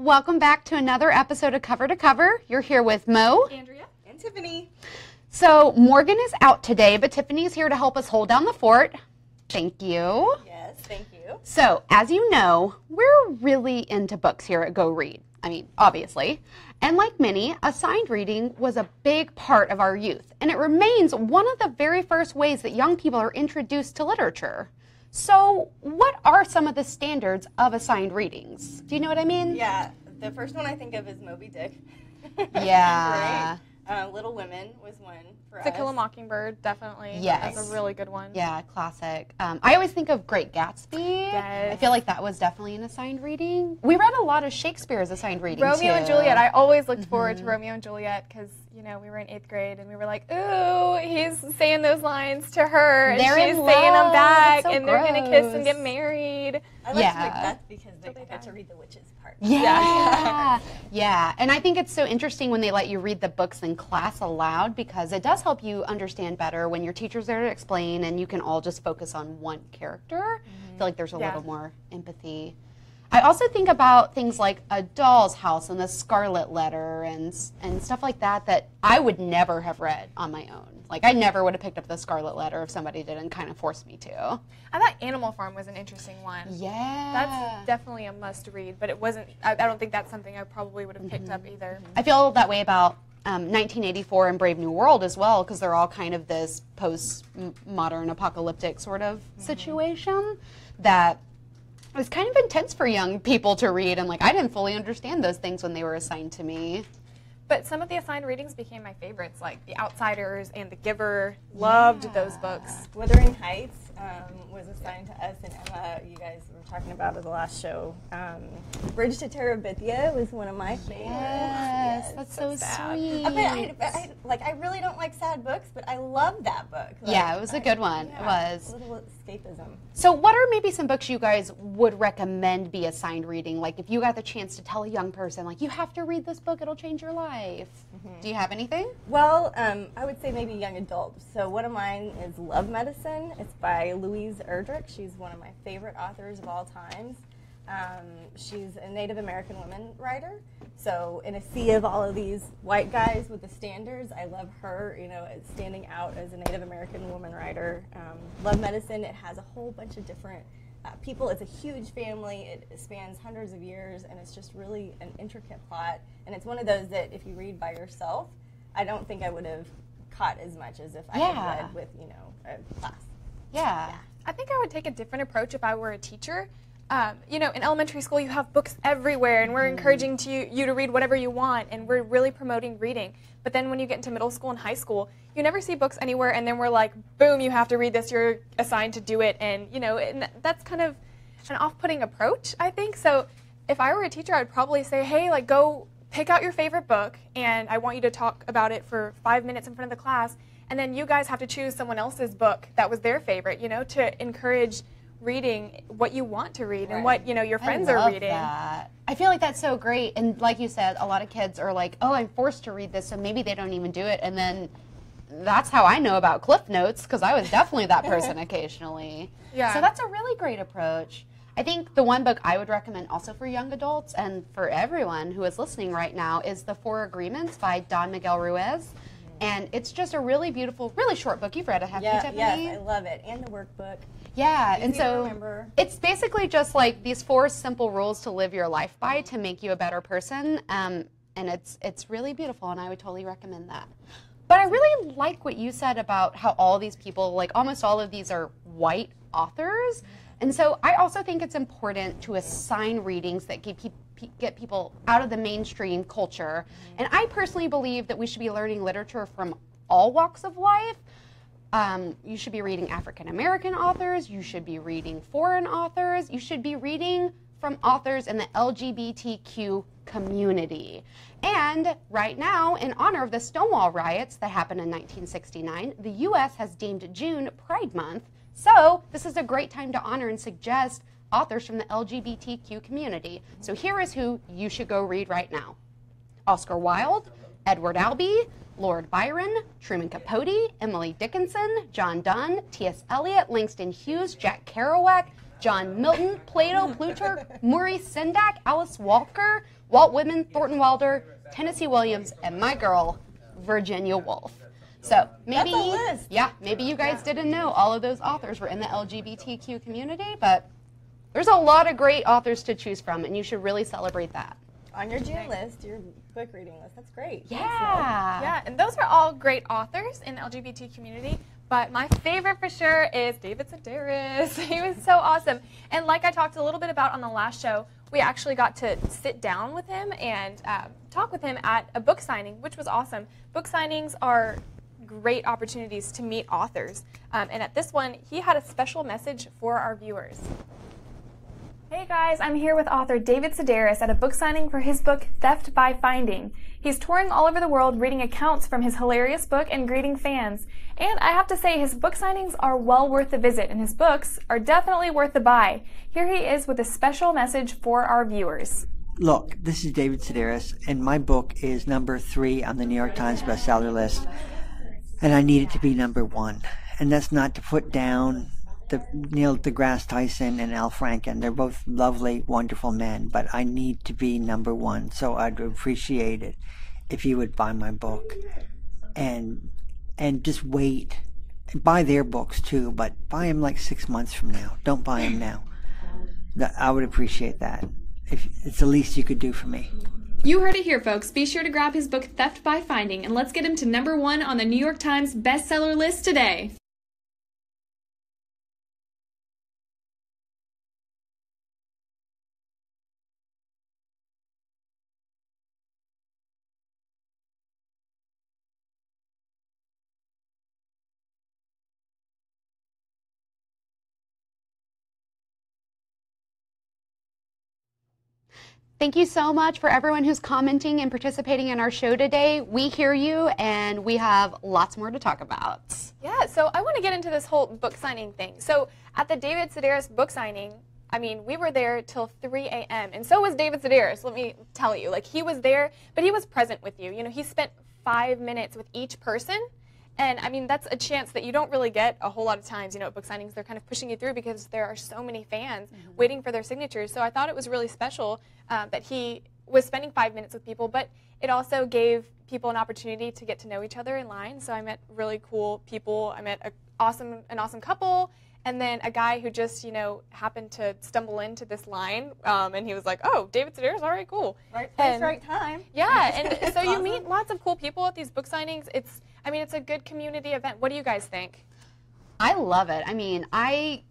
Welcome back to another episode of Cover to Cover. You're here with Mo, Andrea, and Tiffany. So Morgan is out today, but Tiffany's here to help us hold down the fort. Thank you. Yes, thank you. So, as you know, we're really into books here at Go Read. I mean, obviously. And like many, assigned reading was a big part of our youth, and it remains one of the very first ways that young people are introduced to literature. So, what are some of the standards of assigned readings? Do you know what I mean? Yeah, the first one I think of is Moby Dick. Yeah. Right? Little Women was one for us. To Kill a Mockingbird, definitely. Yes. That's a really good one. Yeah, classic. I always think of Great Gatsby. Yes. I feel like that was definitely an assigned reading. We read a lot of Shakespeare's assigned reading, Romeo and too. Juliet. I always looked forward to Romeo and Juliet because, you know, we were in 8th grade and we were like, ooh, he's saying those lines to her and They're she's in saying them love. back That's so and they're going to kiss and gross. get married. I liked Yeah. Macbeth because they got to read the witches part. Yeah. Yeah. And I think it's so interesting when they let you read the books in class aloud because it does help you understand better when your teacher's there to explain and you can all just focus on one character. I feel like there's a little more empathy. I also think about things like A Doll's House and The Scarlet Letter and stuff like that that I would never have read on my own. Like, I never would have picked up The Scarlet Letter if somebody didn't kind of force me to. I thought Animal Farm was an interesting one. Yeah. That's definitely a must read, but it wasn't, I don't think that's something I probably would have picked up either. I feel that way about 1984 and Brave New World as well, because they're all kind of this post-modern apocalyptic sort of situation that was kind of intense for young people to read, and like I didn't fully understand those things when they were assigned to me. But some of the assigned readings became my favorites, like The Outsiders and The Giver. Loved those books. Wuthering Heights was assigned to us, and Emma, you guys were talking about it the last show. Bridge to Terabithia was one of my favorites. Yes, that's so sad. sweet. I really don't like sad books, but I love that book. Like, Yeah, it was a good one. It was. A little escapism. So what are maybe some books you guys would recommend be assigned reading? Like if you got the chance to tell a young person, like, you have to read this book, it'll change your life. Do you have anything? Well, I would say maybe young adult. So one of mine is Love Medicine. It's by Louise Erdrich. She's one of my favorite authors of all times. She's a Native American woman writer. So in a sea of all of these white guys with the standards, I love her, you know, standing out as a Native American woman writer. Love Medicine, it has a whole bunch of different people. It's a huge family. It spans hundreds of years, and it's just really an intricate plot. And it's one of those that if you read by yourself, I don't think I would have caught as much as if I had read with, you know, a class. Yeah. I think I would take a different approach if I were a teacher. You know, in elementary school, you have books everywhere, and we're encouraging you to read whatever you want, and we're really promoting reading. But then when you get into middle school and high school, you never see books anywhere, and then we're like, boom, you have to read this, you're assigned to do it, and, you know, and that's kind of an off-putting approach, I think. So if I were a teacher, I'd probably say, hey, like, go pick out your favorite book, and I want you to talk about it for 5 minutes in front of the class, and then you guys have to choose someone else's book that was their favorite, you know, to encourage reading what you want to read and what, you know, your friends are reading. That. I feel like that's so great. And like you said, a lot of kids are like, oh, I'm forced to read this, so maybe they don't even do it. And then that's how I know about Cliff Notes, because I was definitely that person occasionally. Yeah. So that's a really great approach. I think the one book I would recommend also for young adults and for everyone who is listening right now is The Four Agreements by Don Miguel Ruiz. And it's just a really beautiful, really short book. You've read it, haven't you, Tiffany? Yes, I love it. And the workbook. Yeah, and Easy to so remember. it's basically just like these 4 simple rules to live your life by to make you a better person, and it's really beautiful, and I would totally recommend that. But I really like what you said about how all these people, like almost all of these are white authors, and so I also think it's important to assign readings that get people out of the mainstream culture, and I personally believe that we should be learning literature from all walks of life. You should be reading African American authors, you should be reading foreign authors, you should be reading from authors in the LGBTQ community. And right now, in honor of the Stonewall riots that happened in 1969, the U.S. has deemed June Pride Month, so this is a great time to honor and suggest authors from the LGBTQ community. So here is who you should go read right now. Oscar Wilde, Edward Albee, Lord Byron, Truman Capote, Emily Dickinson, John Donne, T.S. Eliot, Langston Hughes, Jack Kerouac, John Milton, Plato, Plutarch, Maurice Sendak, Alice Walker, Walt Whitman, Thornton Wilder, Tennessee Williams, and my girl, Virginia Woolf. So maybe, That's a list. yeah, maybe you guys didn't know all of those authors were in the LGBTQ community, but there's a lot of great authors to choose from, and you should really celebrate that. On your June list, your book reading list. That's great. Yeah. Yeah, and those are all great authors in the LGBT community. But my favorite for sure is David Sedaris. He was so awesome. And like I talked a little bit about on the last show, we actually got to sit down with him and talk with him at a book signing, which was awesome. Book signings are great opportunities to meet authors. And at this one, he had a special message for our viewers. Hey guys, I'm here with author David Sedaris at a book signing for his book, Theft by Finding. He's touring all over the world reading accounts from his hilarious book and greeting fans. And I have to say, his book signings are well worth the visit, and his books are definitely worth the buy. Here he is with a special message for our viewers. Look, this is David Sedaris, and my book is number 3 on the New York Times bestseller list, and I need it to be number 1. And that's not to put down Neil deGrasse Tyson and Al Franken. They're both lovely, wonderful men, but I need to be number 1, so I'd appreciate it if you would buy my book and just wait. And buy their books too, but buy them like 6 months from now. Don't buy them now. I would appreciate that. If it's the least you could do for me. You heard it here, folks. Be sure to grab his book, Theft by Finding, and let's get him to number 1 on the New York Times bestseller list today. Thank you so much for everyone who's commenting and participating in our show today. We hear you, and we have lots more to talk about. Yeah, so I want to get into this whole book signing thing. So at the David Sedaris book signing, I mean, we were there till 3 a.m. and so was David Sedaris, let me tell you. Like, he was there, but he was present with you. You know, he spent 5 minutes with each person. And I mean, that's a chance that you don't really get a whole lot of times. You know, at book signings, they're kind of pushing you through because there are so many fans waiting for their signatures. So I thought it was really special that he was spending 5 minutes with people, but it also gave people an opportunity to get to know each other in line. So I met really cool people. I met an awesome couple, and then a guy who just, you know, happened to stumble into this line, and he was like, "Oh, David Sedaris, all right, cool." Right place, right time. Yeah, and so you awesome. meet lots of cool people at these book signings. It's a good community event. What do you guys think? I love it. I mean, I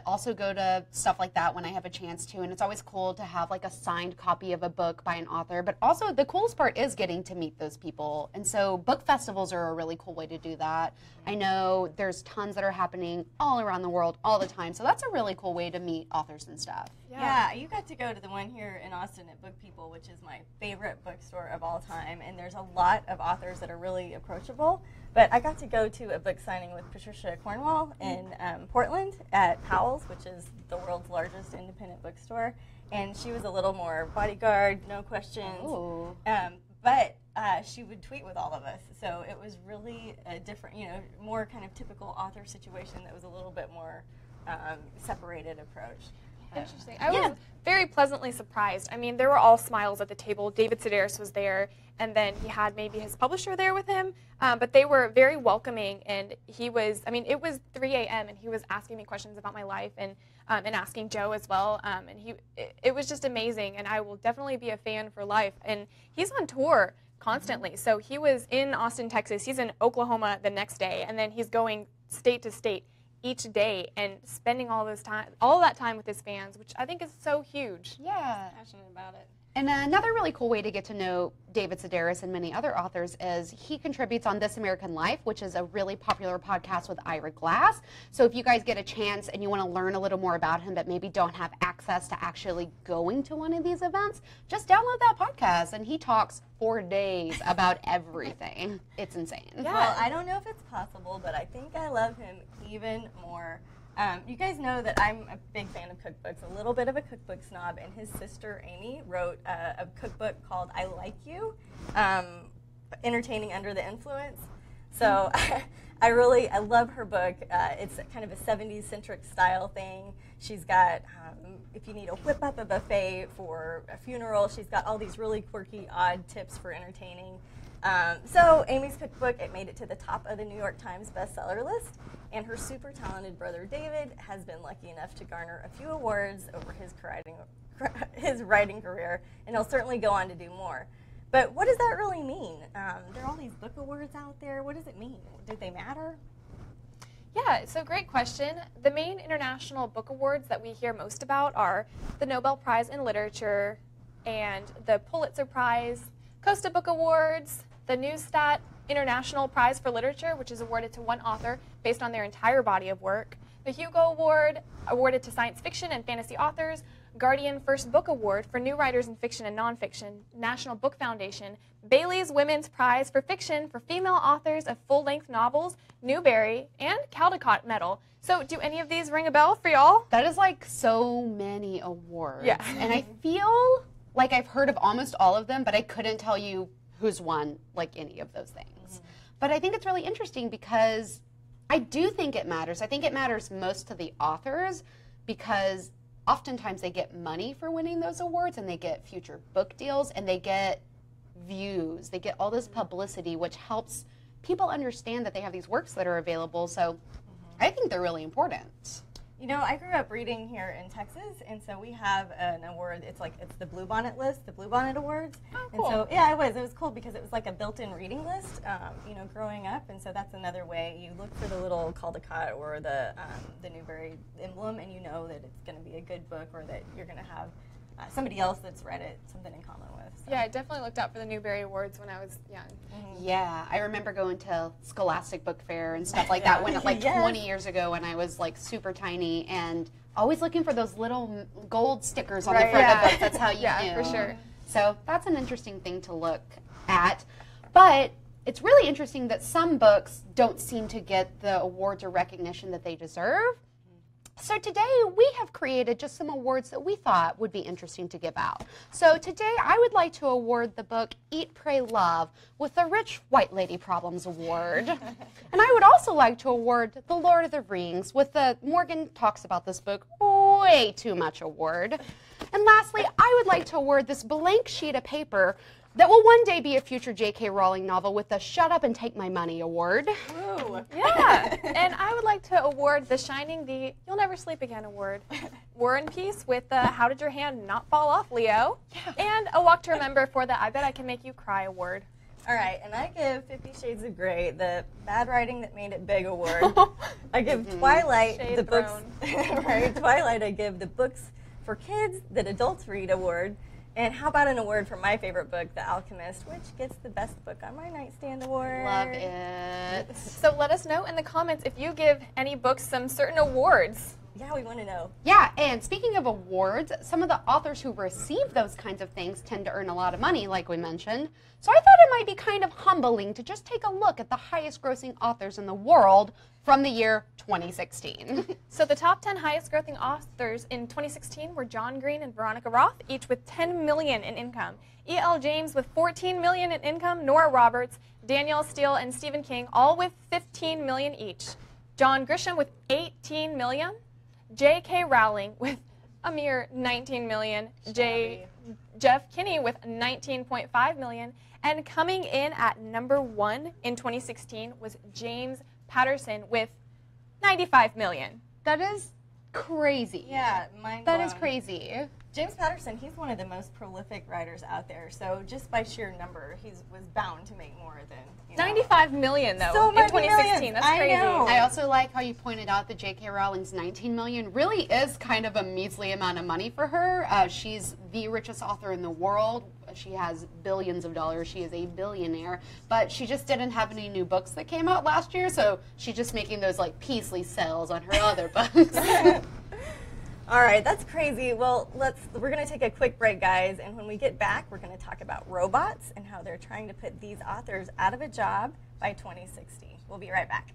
also go to stuff like that when I have a chance to, and it's always cool to have like a signed copy of a book by an author, but also the coolest part is getting to meet those people. And so book festivals are a really cool way to do that. I know there's tons that are happening all around the world all the time, so that's a really cool way to meet authors and stuff. Yeah, you got to go to the one here in Austin at Book People, which is my favorite bookstore of all time, and there's a lot of authors that are really approachable. But I got to go to a book signing with Patricia Cornwall in Portland at Powell's, which is the world's largest independent bookstore, and she was a little more bodyguard, no questions. Ooh. But she would tweet with all of us, so it was really a different, you know, more kind of typical author situation that was a little bit more separated approach. Interesting. I was very pleasantly surprised. I mean, there were all smiles at the table. David Sedaris was there, and then he had maybe his publisher there with him, but they were very welcoming, and he was, I mean, it was 3 a.m., and he was asking me questions about my life, and asking Joe as well, and it was just amazing, and I will definitely be a fan for life. And he's on tour constantly, so he was in Austin, Texas. He's in Oklahoma the next day, and then he's going state to state each day and spending all that time with his fans, which I think is so huge. Yeah. Passionate about it. And another really cool way to get to know David Sedaris and many other authors is he contributes on This American Life, which is a really popular podcast with Ira Glass. So if you guys get a chance and you want to learn a little more about him but maybe don't have access to actually going to one of these events, just download that podcast and he talks for days about everything. It's insane. Yeah. Well, I don't know if it's possible, but I think I love him even more. You guys know that I'm a big fan of cookbooks, a little bit of a cookbook snob, and his sister Amy wrote a cookbook called I Like You, Entertaining Under the Influence. So I love her book. It's kind of a 70s centric style thing. She's got, if you need to whip up a buffet for a funeral, she's got all these really quirky, odd tips for entertaining. So Amy's cookbook, it made it to the top of the New York Times bestseller list, and her super talented brother David has been lucky enough to garner a few awards over his writing career, and he'll certainly go on to do more. But what does that really mean? There are all these book awards out there. What does it mean? Did they matter? Yeah, so great question. The main international book awards that we hear most about are the Nobel Prize in Literature and the Pulitzer Prize, Costa Book Awards, the Neustadt International Prize for Literature, which is awarded to one author based on their entire body of work, the Hugo Award, awarded to science fiction and fantasy authors, Guardian First Book Award for new writers in fiction and nonfiction, National Book Foundation, Bailey's Women's Prize for Fiction for female authors of full-length novels, Newbery, and Caldecott Medal. So do any of these ring a bell for y'all? That is like so many awards. Yeah. And I feel like I've heard of almost all of them, but I couldn't tell you who's won like any of those things. But I think it's really interesting because I do think it matters. I think it matters most to the authors because oftentimes they get money for winning those awards, and they get future book deals, and they get views. They get all this publicity, which helps people understand that they have these works that are available. So I think they're really important. You know, I grew up reading here in Texas, and so we have an award. It's the Bluebonnet list, the Bluebonnet Awards. Oh, And cool. so, yeah, it was cool because it was like a built-in reading list, you know, growing up. And so that's another way. You look for the little Caldecott or the Newbery emblem, and you know that it's going to be a good book, or that you're going to have somebody else that's read it, something in common with. So. Yeah, I definitely looked out for the Newbery Awards when I was young. Yeah, I remember going to Scholastic Book Fair and stuff like that when like Yes. 20 years ago when I was like super tiny, and always looking for those little gold stickers on the Right. front of Yeah. the book. That's how you Yeah, knew. for sure. So that's an interesting thing to look at. But it's really interesting that some books don't seem to get the awards or recognition that they deserve. So today we have created just some awards that we thought would be interesting to give out. So today I would like to award the book Eat, Pray, Love with the Rich White Lady Problems Award. And I would also like to award The Lord of the Rings with the Morgan Talks About This Book Way Too Much Award. And lastly, I would like to award this blank sheet of paper that will one day be a future J.K. Rowling novel with the Shut Up and Take My Money Award. Ooh. Yeah, and I would like to award The Shining the You'll Never Sleep Again award. War and Peace with the How Did Your Hand Not Fall Off, Leo? And A Walk to Remember for the I Bet I Can Make You Cry award. All right, and I give 50 Shades of Grey the Bad Writing That Made It Big award. I give Twilight Shade the books, thrown. right? Twilight, I give the books for kids that adults read award. And how about an award for my favorite book, The Alchemist, which gets the Best Book on My Nightstand award. Love it. So let us know in the comments if you give any books some certain awards. Yeah, we want to know. Yeah, and speaking of awards, some of the authors who receive those kinds of things tend to earn a lot of money, like we mentioned. So I thought it might be kind of humbling to just take a look at the highest grossing authors in the world from the year 2016. So the top 10 highest grossing authors in 2016 were John Green and Veronica Roth, each with $10 million in income. E.L. James with $14 million in income, Nora Roberts, Danielle Steele, and Stephen King, all with $15 million each. John Grisham with $18 million. J.K. Rowling with a mere $19 million. Jeff Kinney with $19.5 million. And coming in at number 1 in 2016 was James Patterson with $95 million. That is crazy. Yeah, mind That is blown. crazy. James Patterson, he's one of the most prolific writers out there. So just by sheer number, he was bound to make more than, you know. $95 million though So in many 2016. millions. That's I crazy. know. I also like how you pointed out that J.K. Rowling's $19 million really is kind of a measly amount of money for her. She's the richest author in the world. She has billions of dollars. She is a billionaire. But she just didn't have any new books that came out last year, so she's just making those like Peasley sales on her other books. All right, that's crazy. Well, we're going to take a quick break, guys, and when we get back, we're going to talk about robots and how they're trying to put these authors out of a job by 2060. We'll be right back.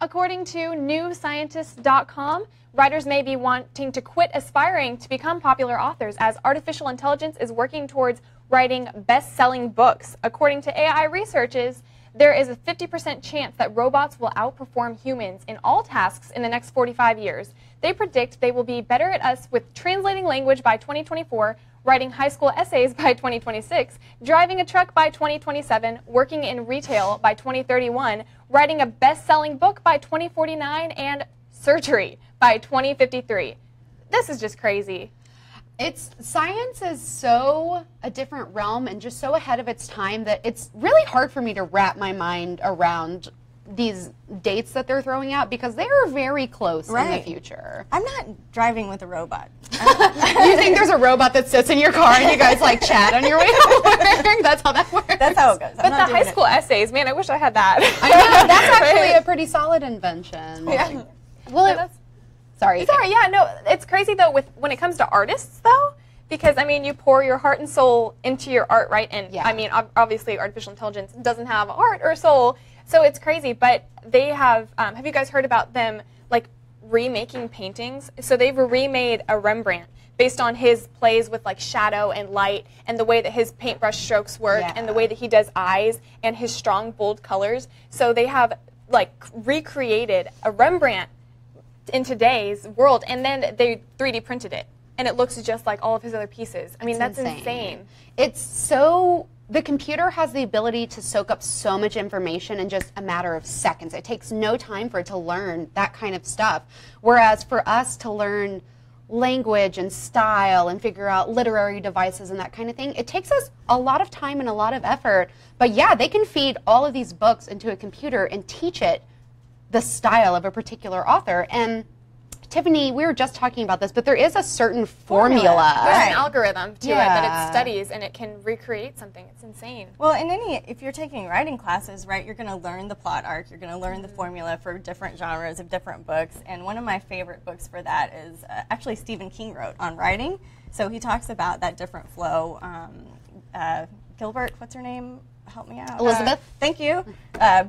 According to newscientist.com, writers may be wanting to quit aspiring to become popular authors as artificial intelligence is working towards writing best-selling books. According to AI researchers, there is a 50% chance that robots will outperform humans in all tasks in the next 45 years. They predict they will be better at us with translating language by 2024, writing high school essays by 2026, driving a truck by 2027, working in retail by 2031, writing a best-selling book by 2049, and surgery by 2053. This is just crazy. Science is so a different realm and just so ahead of its time that it's really hard for me to wrap my mind around these dates that they're throwing out because they are very close in the future. I'm not driving with a robot. You think there's a robot that sits in your car and you guys like chat on your way to work? That's how that works. That's how it goes. But the high school essays, man, I wish I had that. I know, that's actually a pretty solid invention. Yeah. Well, sorry. It's all right. Yeah, no, it's crazy though when it comes to artists though, because I mean you pour your heart and soul into your art, right? And I mean obviously artificial intelligence doesn't have heart or soul, so it's crazy. But they have you guys heard about them like remaking paintings? So they've remade a Rembrandt based on his plays with like shadow and light and the way that his paintbrush strokes work and the way that he does eyes and his strong bold colors. So they have like recreated a Rembrandt in today's world, and then they 3D printed it, and it looks just like all of his other pieces. I mean, that's insane. It's so, the computer has the ability to soak up so much information in just a matter of seconds. It takes no time for it to learn that kind of stuff. Whereas for us to learn language and style and figure out literary devices and that kind of thing, it takes us a lot of time and a lot of effort. But yeah, they can feed all of these books into a computer and teach it the style of a particular author. And Tiffany, we were just talking about this, but there is a certain formula. There's an algorithm to it that it studies, and it can recreate something. It's insane. Well, if you're taking writing classes, right, you're going to learn the plot arc, you're going to learn the formula for different genres of different books, and one of my favorite books for that is actually Stephen King wrote on writing. So he talks about that different flow. Gilbert, what's her name? Help me out. Elizabeth. Thank you.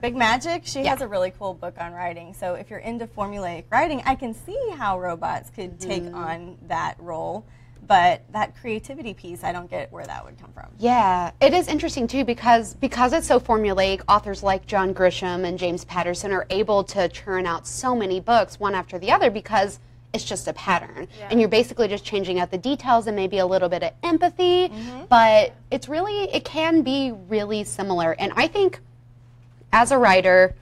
Big Magic. She has a really cool book on writing. So if you're into formulaic writing, I can see how robots could take on that role. But that creativity piece, I don't get where that would come from. Yeah, it is interesting too because it's so formulaic. Authors like John Grisham and James Patterson are able to churn out so many books one after the other because it's just a pattern. And you're basically just changing out the details and maybe a little bit of empathy, but it can be really similar. And I think as a writer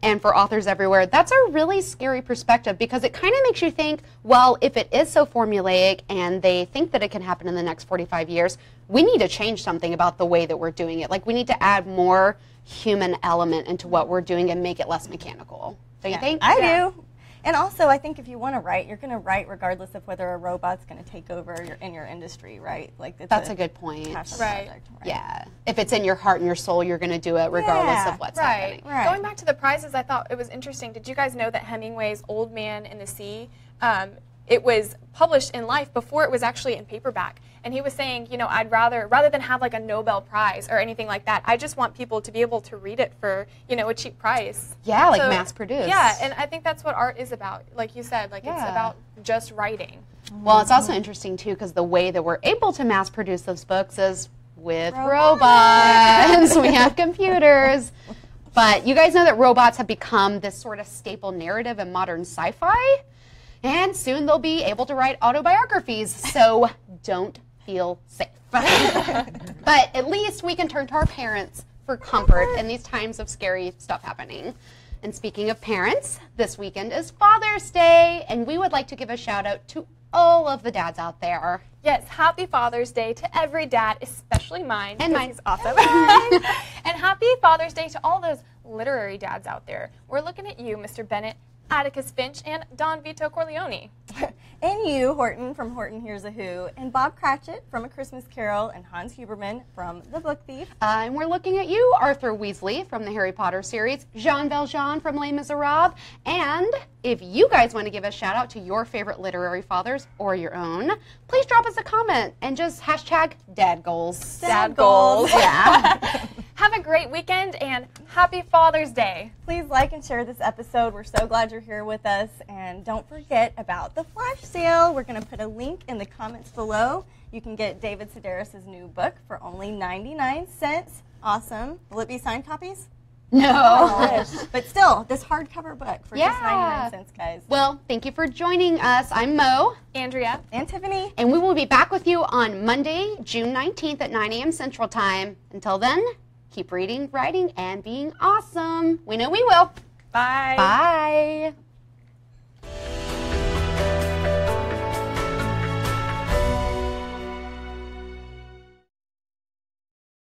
and for authors everywhere, that's a really scary perspective because it kind of makes you think, well, if it is so formulaic and they think that it can happen in the next 45 years, we need to change something about the way that we're doing it. Like we need to add more human element into what we're doing and make it less mechanical. Don't you think? I do. And also, I think if you want to write, you're going to write regardless of whether a robot's going to take over in your industry, right? Like that's a good point. Project, right? Yeah. If it's in your heart and your soul, you're going to do it regardless of what's happening. Right. Going back to the prizes, I thought it was interesting. Did you guys know that Hemingway's Old Man in the Sea, it was published in Life before it was actually in paperback? And he was saying, you know, I'd rather than have like a Nobel Prize or anything like that, I just want people to be able to read it for, you know, a cheap price. Yeah, like mass produced. Yeah, and I think that's what art is about. Like you said, like it's about just writing. Well, it's also interesting too because the way that we're able to mass produce those books is with robots. We have computers. But you guys know that robots have become this sort of staple narrative in modern sci-fi, and soon they'll be able to write autobiographies. So don't feel safe. But at least we can turn to our parents for comfort in these times of scary stuff happening. And speaking of parents, this weekend is Father's Day, and we would like to give a shout out to all of the dads out there. Yes, happy Father's Day to every dad, especially mine. And mine. He's awesome. And happy Father's Day to all those literary dads out there. We're looking at you, Mr. Bennett, Atticus Finch, and Don Vito Corleone. And you, Horton, from Horton Hears a Who, and Bob Cratchit from A Christmas Carol, and Hans Huberman from The Book Thief. And we're looking at you, Arthur Weasley from the Harry Potter series, Jean Valjean from Les Miserables, and if you guys want to give a shout out to your favorite literary fathers or your own, please drop us a comment and just hashtag dad goals. Dad goals. Yeah. Have a great weekend and happy Father's Day. Please like and share this episode. We're so glad you're here with us. And don't forget about the flash sale. We're going to put a link in the comments below. You can get David Sedaris' new book for only 99 cents. Awesome. Will it be signed copies? No. I wish. But still, this hardcover book for just Yeah. 99 cents, guys. Well, thank you for joining us. I'm Mo. Andrea. And Tiffany. And we will be back with you on Monday, June 19th at 9 a.m. Central Time. Until then, keep reading, writing, and being awesome. We know we will. Bye. Bye.